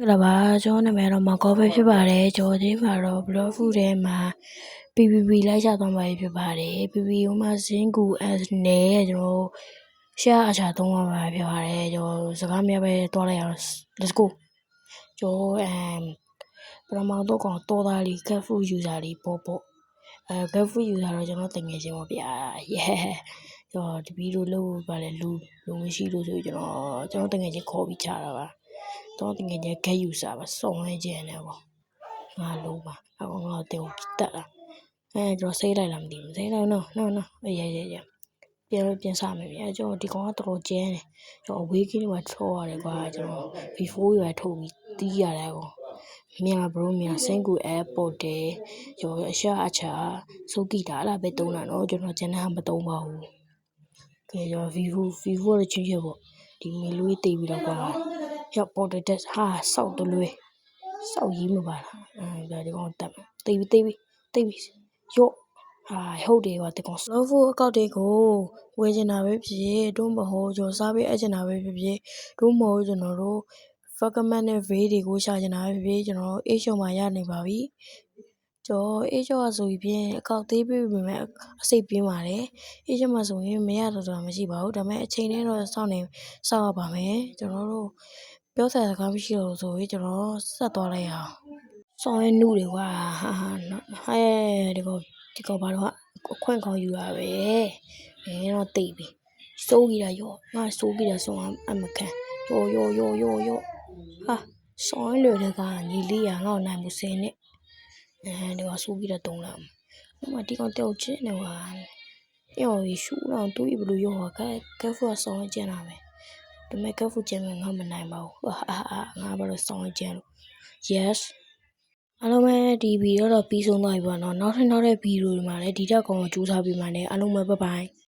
là bà cho nên mẹ nó mà có về phía bà đấy cho thế mà rồi bữa phụ đấy mà PPP lại cho tao mày phía bà đấy PPP mà xin cụ nè rồi xa xa tao mà phía bà đấy cho sao cái mẹ bé to này let's go cho bữa mà tôi còn to ra đi cái phụ user đi bộ cái phụ user rồi cho nó tình ngày mà bia yeah cho thì video lâu bà lại lưu mới xí lưu rồi cho nó tình ngày khó bị trả rồi tôi tình ngày cái user bà xong rồi chơi này mà lâu mà ngồi tiêu tệ rồi xây lại làm gì xây lại nó bây giờ bien sao mày bây giờ đi con tao chơi này cho quý cái mà cho này qua cho before you thâu tí à này mình bro mình sinh của airport đấy cho xa xa số kỳ đã là bị tông là nó cho nó chân hàng bị tông vào cái cho vivo là chuyện gì vậy thì mình lui tì bị đâu qua cho porт đấy ha sau tôi lui sau gì mà bà giờ đi con tập tì yoဟုတ်တယ်ကွာတကောင်လောဖို့အကောက်တွေကိုဝယ်ချင်တာပဲဖြစ်တို့မဟုတ်ကျွန်တော်စားပေးအပ်ချင်တာပဲဖြစ်တို့မဟုတ်ကျွန်တော်တို့ fragment နဲ့ veil တွေကိုရှာချင်တာပဲဖြစ်ကျွန်တော် A shop မှာရနေပါပြီကျွန်တော် A shop ကဆိုပြီးအကောက်သေးပေးပေမဲ့အစိတ်ပြင်းပါတယ် A shop မှာဆိုရင်မရတော့တာမရှိပါဘူးဒါပေမဲ့အချိန်နဲ့တော့စောင့်ရပါမယ်ကျွန်တော်တို့ပြောစရာစကားမရှိတော့ဆိုရင်ကျွန်တော်ဆက်သွားလိုက်အောင်ဆောင်းရဲနုတွေကွာဟာဒီကောဘာတော့အခွင့်ကောင်းယူရပဲတော့တိတ်ပြီစိုးကြီးတာရောငါစိုးကြီးတာဆုံးအမခံရောဟာဆောင်းလွယ်တဲ့ကညီလေးရငါ့နိုင်မှုစင်းနဲ့ဒီကစိုးကြီးတာတုံးလာမှာဒီကောင်တောက်ချင်းနေကွာရောရှူတော့တူဘလို့ရောကဲဖူဆောင်းကျန်တာပဲဒါပေမဲ့ကဲဖူကျန်ငါမနိုင်ပါဘူးငါဘာလို့ဆောင်းကျန်လို့ yes အားလုံးပဲဒီဗီဒီယိုတော့ပြီးဆုံးသွားပြီပေါ့နော်နောက်ထပ်ဗီဒီယိုတွေမှာလည်းဒီတက်ကောင်ကိုကြိုးစားပြီးမှလည်းအားလုံးပဲဘိုင်